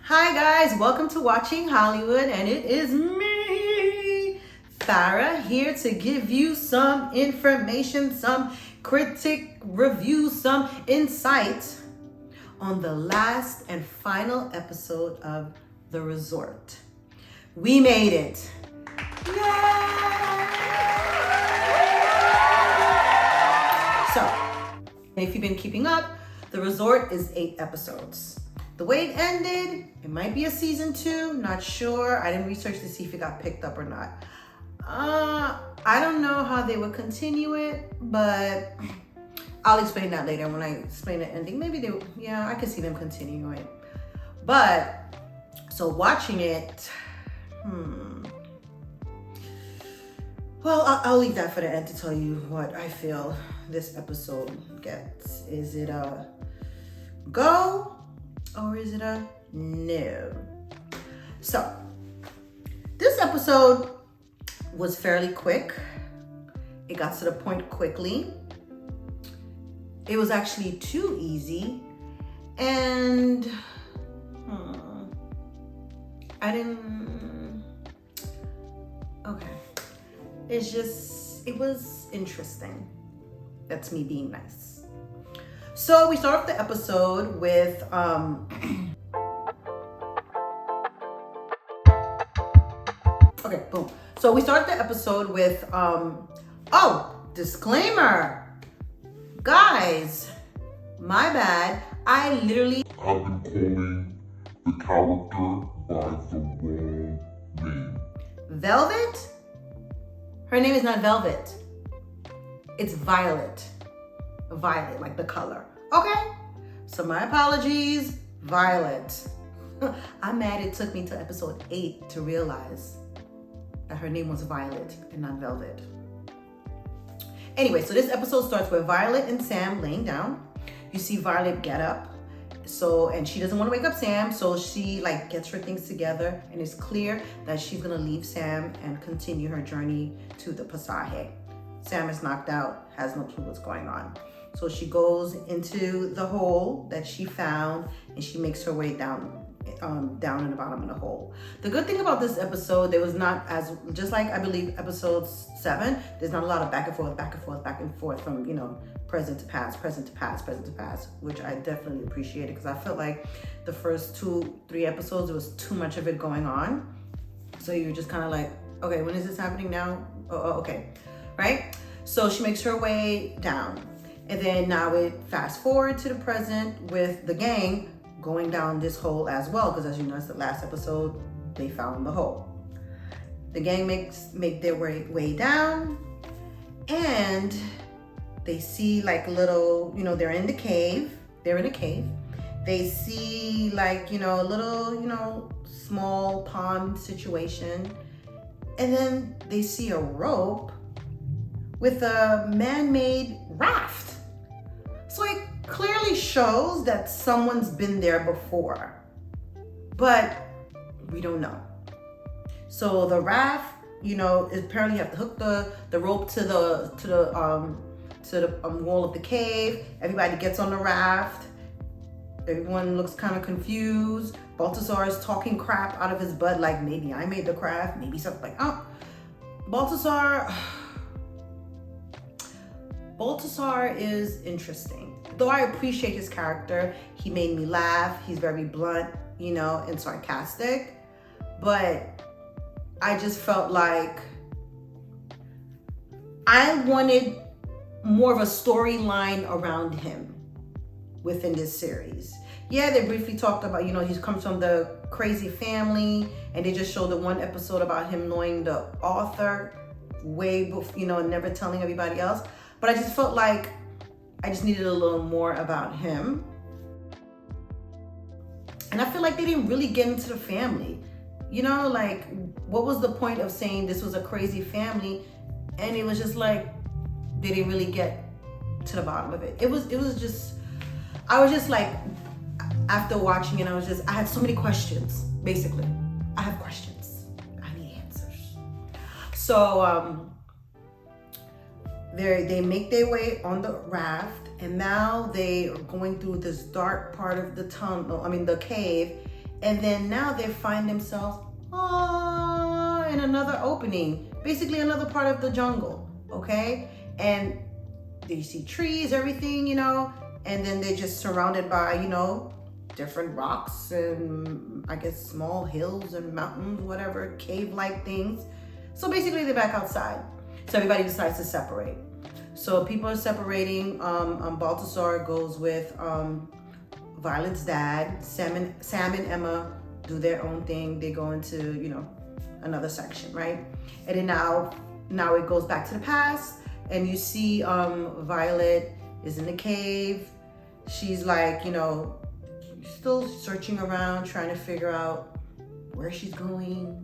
Hi guys, welcome to Watching Hollywood, and it is me, Farah, here to give you some information, some critic review, some insight on the last and final episode of The Resort. We made it. Yay! So, if you've been keeping up, The Resort is 8 episodes. The way it ended, it might be a season 2, not sure. I didn't research to see if it got picked up or not. I don't know how they would continue it, but I'll explain that later when I explain the ending. Maybe I could see them continuing it. But, so watching it, well, I'll leave that for the end to tell you what I feel this episode gets. Is it a go? Or is it a no? So, this episode was fairly quick. It got to the point quickly. It was actually too easy. And okay. It was interesting. That's me being nice. So we start off the episode with, okay, boom. So we start the episode with, disclaimer. Guys, my bad. I've been calling the character by the wrong name. Velvet? Her name is not Velvet. It's Violet. Violet, like the color. Okay, so my apologies, Violet. I'm mad it took me to episode 8 to realize that her name was Violet and not Velvet. Anyway, so this episode starts with Violet and Sam laying down. You see Violet get up, and she doesn't want to wake up Sam, so she gets her things together, and it's clear that she's gonna leave Sam and continue her journey to the Pasaje. Sam is knocked out, has no clue what's going on. So she goes into the hole that she found, and she makes her way down in the bottom of the hole. The good thing about this episode, there was not just like I believe episode 7, there's not a lot of back and forth from, present to past, which I definitely appreciated, because I felt like the first 2-3 episodes, there was too much of it going on. So you're just kind of like, okay, when is this happening now? Oh, okay, right? So she makes her way down. And then now it fast forward to the present with the gang going down this hole as well, because as you know, it's the last episode, they found the hole. The gang make their way down, and they see little, they're in the cave. They're in a cave. They see a little, small pond situation. And then they see a rope with a man-made raft. So it clearly shows that someone's been there before, but we don't know. So the raft, apparently you have to hook the rope to the wall of the cave. Everybody gets on the raft. Everyone looks kind of confused. Balthazar is talking crap out of his butt, like maybe I made the craft, maybe something Balthazar is interesting. Though I appreciate his character, he made me laugh. He's very blunt, and sarcastic. But I just felt like I wanted more of a storyline around him within this series. Yeah, they briefly talked about, he comes from the crazy family, and they just showed the one episode about him knowing the author way before, and never telling everybody else. But I just felt like I just needed a little more about him. And I feel like they didn't really get into the family. What was the point of saying this was a crazy family? And it was just they didn't really get to the bottom of it. I was just after watching it, I had so many questions, basically. I have questions. I need answers. So, they make their way on the raft, and now they are going through this dark part of the tunnel, the cave, And then now they find themselves in another opening, basically another part of the jungle, okay? And they see trees, everything, and then they're just surrounded by, different rocks and I guess small hills and mountains, whatever, cave-like things. So basically they're back outside. So everybody decides to separate. So people are separating. Balthasar goes with Violet's dad. Sam and Emma do their own thing. They go into, another section, right? And then now it goes back to the past, and you see Violet is in the cave. She's like, still searching around, trying to figure out where she's going,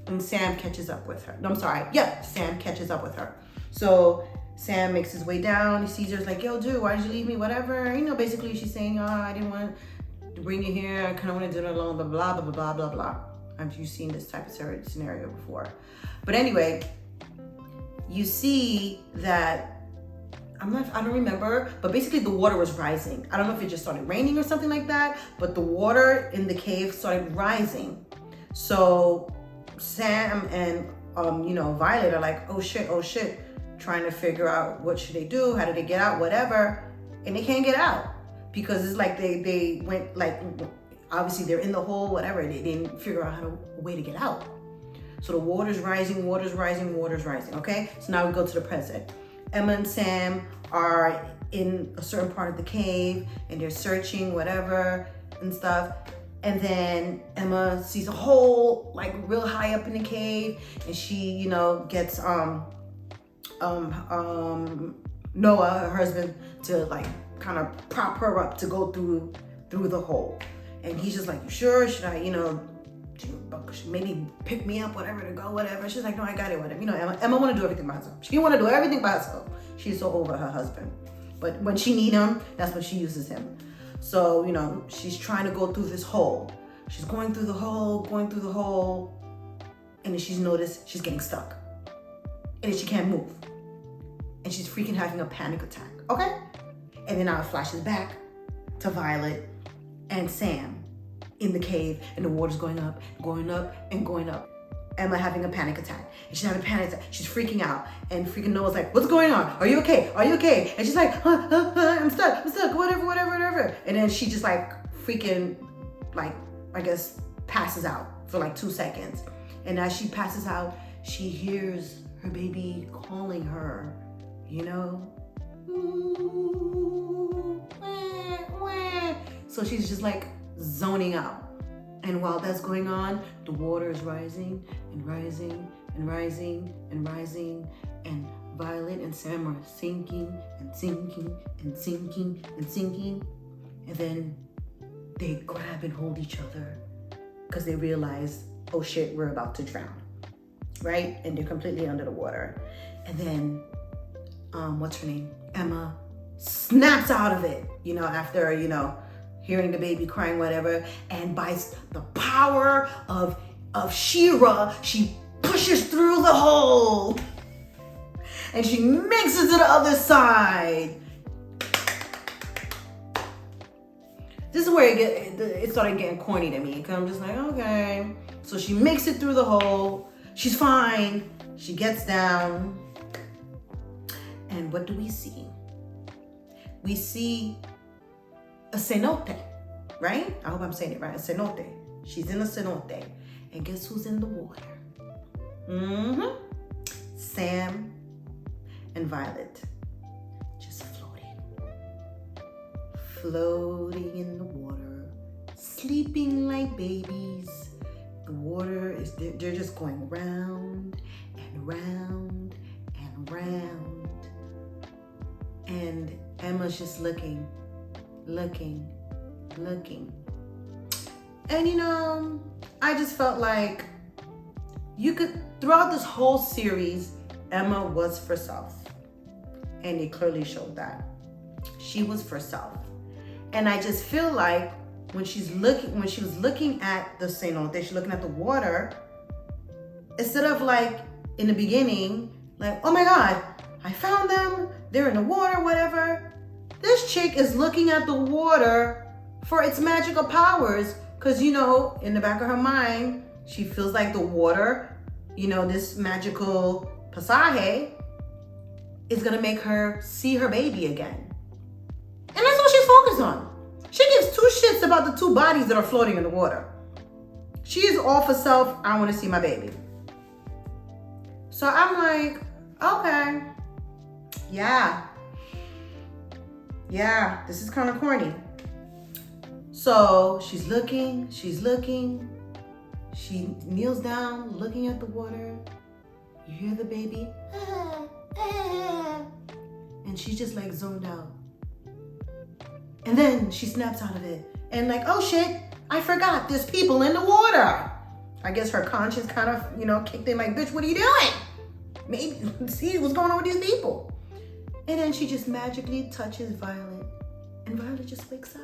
and Sam catches up with her. No, I'm sorry. Yeah, Sam catches up with her. So Sam makes his way down. He sees her, he's like, yo, dude, why did you leave me? Whatever. Basically she's saying, I didn't want to bring you here. I kind of want to do it alone, blah, blah, blah, blah, blah, blah. Have you seen this type of scenario before? But anyway, you see that, I don't remember, but basically the water was rising. I don't know if it just started raining or something like that, but the water in the cave started rising. So Sam and, Violet are like, oh shit, trying to figure out what should they do, how do they get out, whatever. And they can't get out because it's like they went, like, obviously they're in the hole, whatever. They didn't figure out a way to get out. So the water's rising, okay? So now we go to the present. Emma and Sam are in a certain part of the cave and they're searching, whatever, and stuff. And then Emma sees a hole, like real high up in the cave, and she, gets Noah, her husband, to like kind of prop her up to go through the hole. And he's just like, you sure? Should I, maybe pick me up, whatever, to go, whatever. She's like, no, I got it, whatever. Emma want to do everything by herself. She want to do everything by herself. She's so over her husband. But when she need him, that's when she uses him. So, she's trying to go through this hole. She's going through the hole, and then she's noticed she's getting stuck. And then she can't move. And she's freaking having a panic attack, okay? And then now it flashes back to Violet and Sam in the cave, and the water's going up, and going up. Emma having a panic attack. And she's having a panic attack. She's freaking out. And freaking Noah's like, what's going on? Are you okay? And she's like, I'm stuck, whatever. And then she just like freaking, like, I guess, passes out for like 2 seconds. And as she passes out, she hears her baby calling her, So she's just like zoning out. And while that's going on, the water is rising and rising and rising and rising, and Violet and Sam are sinking and sinking and sinking and sinking. And then they grab and hold each other because they realize, oh shit, we're about to drown, right? And they're completely under the water. And then, what's her name? Emma snaps out of it, after, hearing the baby crying, whatever, and by the power of She-Ra, she pushes through the hole and she makes it to the other side. This is where it started getting corny to me, because I'm just like, okay. So she makes it through the hole. She's fine. She gets down. And what do we see? We see a cenote, right? I hope I'm saying it right. A cenote. She's in a cenote. And guess who's in the water? Sam and Violet. Just floating in the water, sleeping like babies. The water is, they're just going round and round and round. And Emma's just looking. And I just felt like throughout this whole series, Emma was for self. And it clearly showed that. She was for self. And I just feel like when she was looking at the cenote, she's looking at the water, instead of like in the beginning, like, oh my God, I found them, they're in the water, whatever. This chick is looking at the water for its magical powers, Because, you know, in the back of her mind, she feels like the water, you know, this magical pasaje is going to make her see her baby again. And that's all she's focused on. She gives two shits about the two bodies that are floating in the water. She is all for self, I want to see my baby. So I'm like, okay, yeah, this is kind of corny. So she's looking. She kneels down, looking at the water. You hear the baby, and she's just like zoned out. And then she snaps out of it and like, oh shit, I forgot there's people in the water. I guess her conscience kind of, you know, kicked in like, bitch, what are you doing? Maybe see what's going on with these people. And then she just magically touches Violet, and Violet just wakes up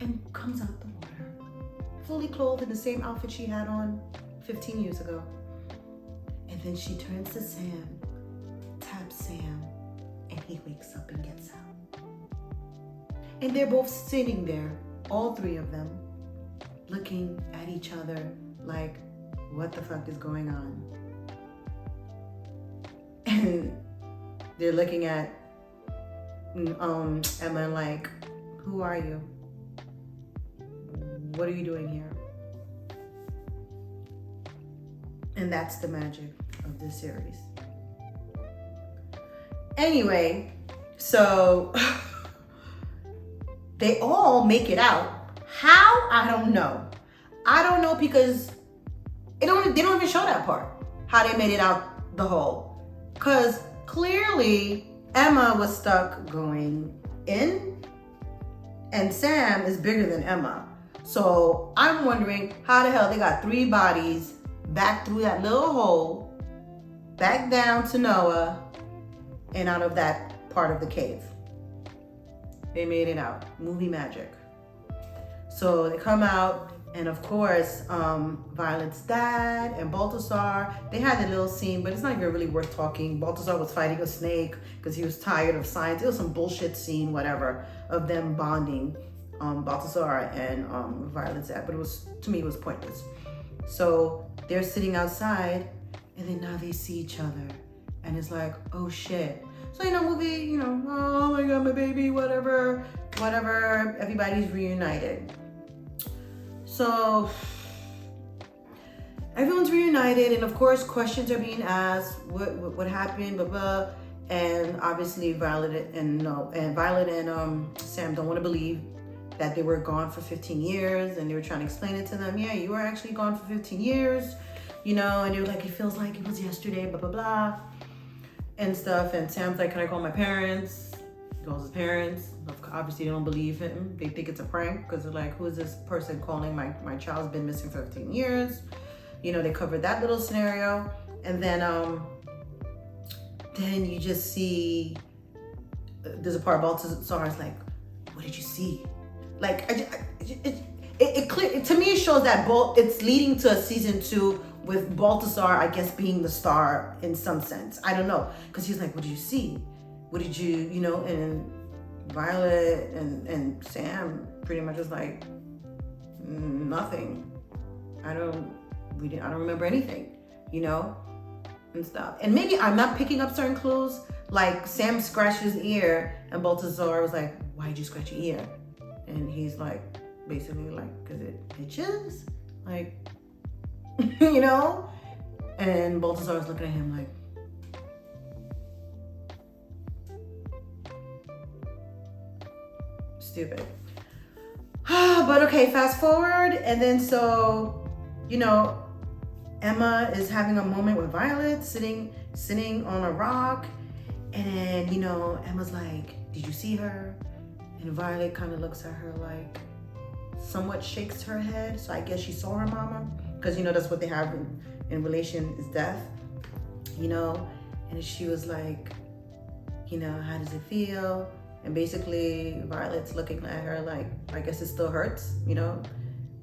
and comes out the water, fully clothed in the same outfit she had on 15 years ago. And then she turns to Sam, taps Sam, and he wakes up and gets out. And they're both sitting there, all three of them, looking at each other like, what the fuck is going on? And they're looking at Emma and like, who are you? What are you doing here? And that's the magic of this series. Anyway, so they all make it out. How? I don't know. I don't know because they don't even show that part. How they made it out the hole. Because clearly Emma was stuck going in and Sam is bigger than Emma. So I'm wondering how the hell they got three bodies back through that little hole, back down to Noah, and out of that part of the cave. They made it out. Movie magic. So they come out, and of course, Violet's dad and Balthazar, they had a little scene, but it's not even really worth talking. Balthazar was fighting a snake because he was tired of science. It was some bullshit scene, whatever, of them bonding, Balthazar and Violet's dad, but it was, to me, it was pointless. So they're sitting outside, and then now they see each other, and it's like, oh shit. So, you know, movie, you know, oh my God, my baby, whatever, everybody's reunited. So everyone's reunited, and of course questions are being asked, what happened, blah blah. And obviously Violet and Sam don't want to believe that they were gone for 15 years, and they were trying to explain it to them. Yeah, you were actually gone for 15 years, you know, and they were like, it feels like it was yesterday, blah blah blah, and stuff. And Sam's like, can I call my parents? He calls his parents. Obviously they don't believe him. They think it's a prank because they're like, who is this person calling? My child's been missing for 15 years. You know, they covered that little scenario. And then you just see, there's a part Balthazar's like, what did you see? Like, it clear, to me it shows that it's leading to a season 2 with Balthazar, I guess, being the star in some sense. I don't know. Because he's like, what did you see? What did you, you know, and Violet and Sam pretty much was like, nothing. I don't remember anything, you know, and stuff. And maybe I'm not picking up certain clues. Like Sam scratched his ear, and Balthazar was like, why'd you scratch your ear? And he's like, basically like, because it itches, like, you know? And Balthazar was looking at him like, stupid. But okay, fast forward, and then so, you know, Emma is having a moment with Violet, sitting on a rock, and you know, Emma's like, did you see her? And Violet kind of looks at her like, somewhat shakes her head. So I guess she saw her mama, because you know that's what they have in relation is death, you know. And she was like, you know, how does it feel? And basically Violet's looking at her like, I guess it still hurts, you know.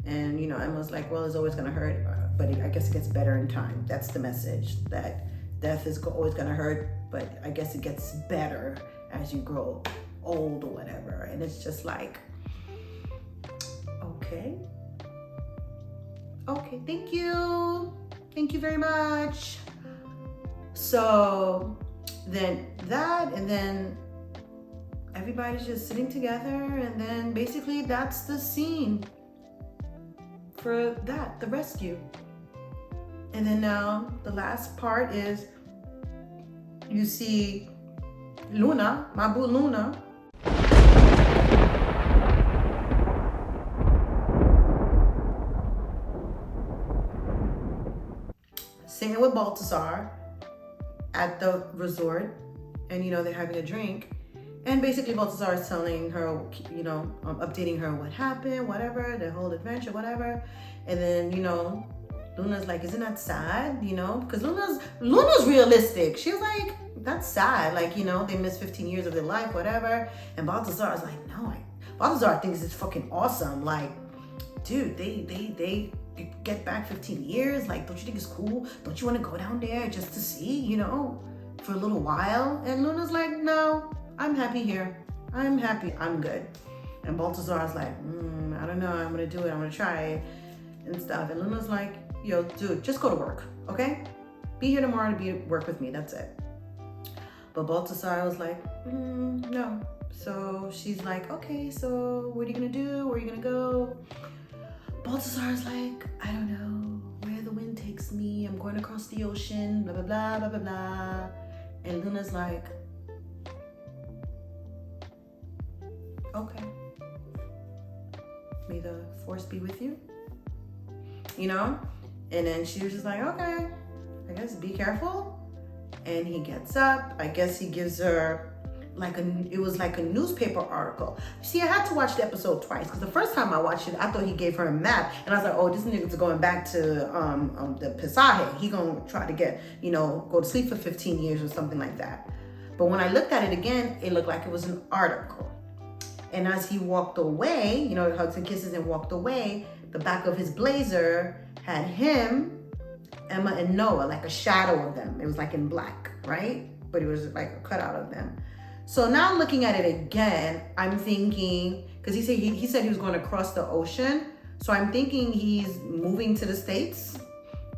And you know, Emma's like, well, it's always gonna hurt, but I guess it gets better in time. That's the message, that death is always gonna hurt, but I guess it gets better as you grow old or whatever. And it's just like, Okay, thank you. Thank you very much. So then that, and then everybody's just sitting together, and then basically that's the scene for that, the rescue. And then now the last part is you see Luna, my boo Luna, singing with Balthazar at the resort, and they're having a drink, and basically Balthazar is telling her, updating her what happened, whatever, the whole adventure, whatever. And then Luna's like, isn't that sad? Because Luna's realistic. She's like, that's sad, like they missed 15 years of their life, whatever. And Balthazar is like, no, Balthazar thinks it's fucking awesome, like, dude, they get back 15 years, like, don't you think it's cool? Don't you want to go down there just to see, for a little while? And Luna's like, no, I'm happy here. I'm happy. I'm good. And Balthazar's like, I don't know. I'm going to do it. I'm going to try it and stuff. And Luna's like, yo, dude, just go to work, okay? Be here tomorrow to work with me. That's it. But Balthazar was like, no. So she's like, okay, so what are you going to do? Where are you going to go? Balthazar's like, I don't know, where the wind takes me. I'm going across the ocean, blah, blah, blah, blah, blah, blah. And Luna's like, okay. May the force be with you. And then she was just like, okay, I guess be careful. And he gets up. I guess he gives her it was like a newspaper article. See, I had to watch the episode twice, because the first time I watched it, I thought he gave her a map, and I was like, oh, this nigga's going back to the Pesaje. He gonna try to get, go to sleep for 15 years or something like that. But when I looked at it again, it looked like it was an article. And as he walked away, hugs and kisses and walked away, the back of his blazer had him, Emma, and Noah, like a shadow of them. It was like in black, right? But it was like a cutout of them. So now looking at it again, I'm thinking, because he said he was going to cross the ocean. So I'm thinking he's moving to the States,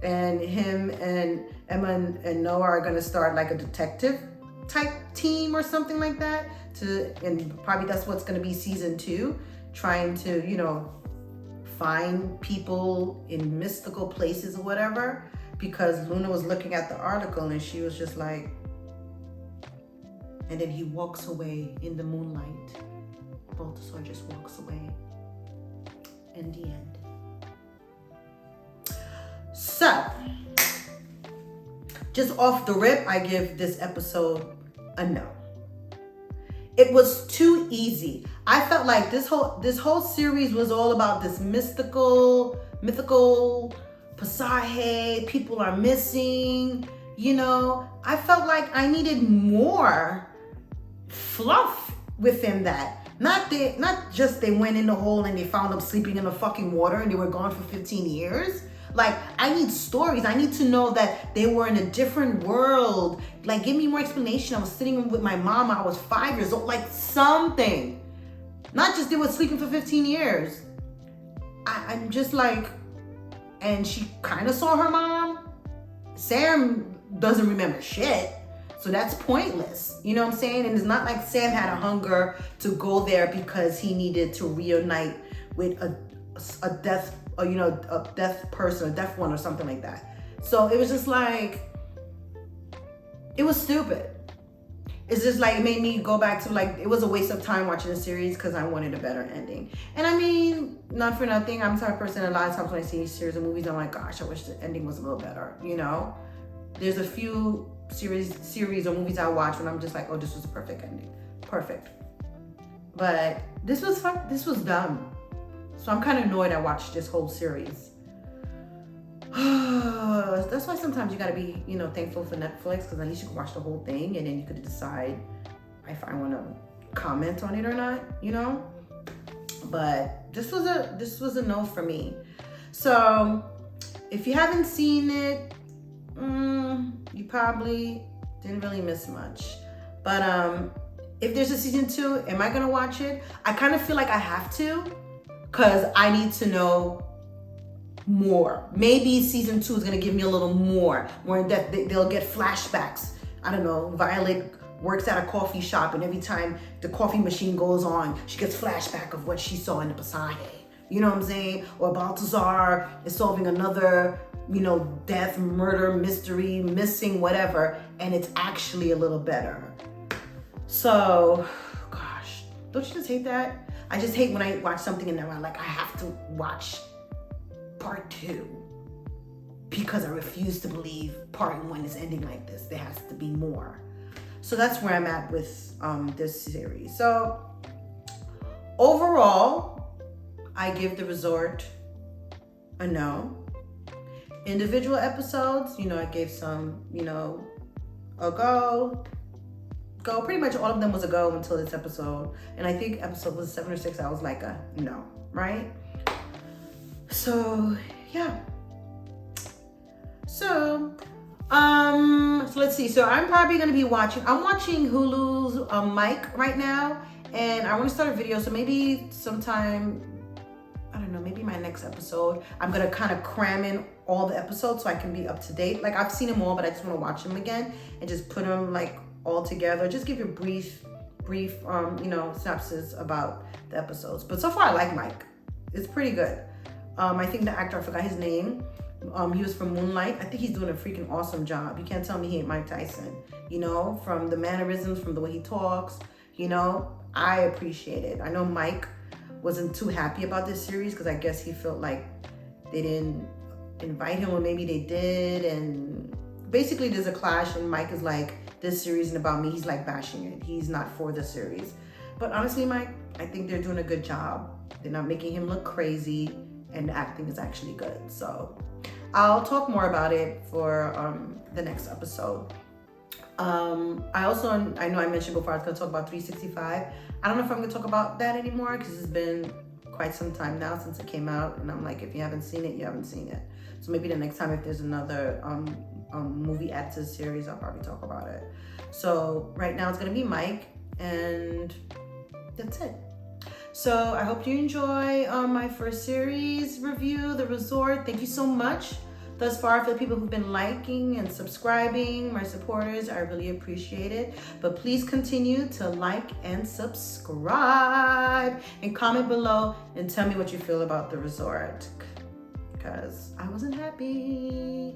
and him and Emma and Noah are going to start like a detective type team or something like that. And probably that's what's going to be season 2, trying to, find people in mystical places or whatever. Because Luna was looking at the article and she was just like, and then he walks away in the moonlight. Balthazar just walks away. In the end. So, just off the rip, I give this episode a no. It was too easy. I felt like this whole series was all about this mythical Pesaje, people are missing, I felt like I needed more fluff within that. Not just they went in the hole and they found them sleeping in the fucking water and they were gone for 15 years. Like, I need stories. I need to know that they were in a different world. Like, give me more explanation. I was sitting with my mom. I was 5 years old. Like, something. Not just they were sleeping for 15 years. I'm just like, and she kind of saw her mom. Sam doesn't remember shit. So that's pointless. You know what I'm saying? And it's not like Sam had a hunger to go there because he needed to reunite with a death person, a deaf one or something like that. So it was just like, it was stupid. It's just like, it made me go back to like, it was a waste of time watching the series because I wanted a better ending. And I mean, not for nothing, I'm the type of person, a lot of times when I see series and movies, I'm like, gosh, I wish the ending was a little better, There's a few series or movies I watch when I'm just like, oh, this was a perfect ending. Perfect. But this was fun. This was dumb. So I'm kind of annoyed I watched this whole series. That's why sometimes you gotta be, thankful for Netflix, because at least you can watch the whole thing and then you could decide if I want to comment on it or not, But this was a no for me. So if you haven't seen it, you probably didn't really miss much. But if there's a season 2, am I gonna watch it? I kind of feel like I have to, because I need to know more. Maybe season 2 is gonna give me a little more in depth. They'll get flashbacks. I don't know, Violet works at a coffee shop, and every time the coffee machine goes on, she gets flashback of what she saw in the Pasaje. You know what I'm saying? Or Balthazar is solving another, death, murder, mystery, missing, whatever, and it's actually a little better. So, gosh, don't you just hate that? I just hate when I watch something and then I'm like, I have to watch part 2 because I refuse to believe part 1 is ending like this. There has to be more. So that's where I'm at with this series. So overall, I give The Resort a no. Individual episodes, I gave some, a go. Pretty much all of them was a go until this episode. And I think episode was 7 or 6, I was like a no, right? So, yeah. So let's see. So I'm probably going to be watching Hulu's Mike right now. And I want to start a video. So maybe sometime, I don't know, maybe my next episode, I'm going to kind of cram in all the episodes so I can be up to date. Like I've seen them all, but I just want to watch them again and just put them like all together. Just give you a brief, synopsis about the episodes. But so far I like Mike. It's pretty good. I think the actor, I forgot his name. He was from Moonlight. I think he's doing a freaking awesome job. You can't tell me he ain't Mike Tyson. From the mannerisms, from the way he talks, I appreciate it. I know Mike wasn't too happy about this series because I guess he felt like they didn't invite him, or maybe they did. And basically there's a clash and Mike is like, this series isn't about me. He's like bashing it. He's not for the series. But honestly, Mike, I think they're doing a good job. They're not making him look crazy, and the acting is actually good. So I'll talk more about it for the next episode. I know I mentioned before I was going to talk about 365. I don't know if I'm going to talk about that anymore because it's been quite some time now since it came out, and I'm like, if you haven't seen it, you haven't seen it. So maybe the next time if there's another movie added to the series, I'll probably talk about it. So right now it's going to be Mike, and that's it. So I hope you enjoy my first series review, The Resort. Thank you so much thus far for the people who've been liking and subscribing, my supporters. I really appreciate it. But please continue to like and subscribe and comment below and tell me what you feel about The Resort, because I wasn't happy.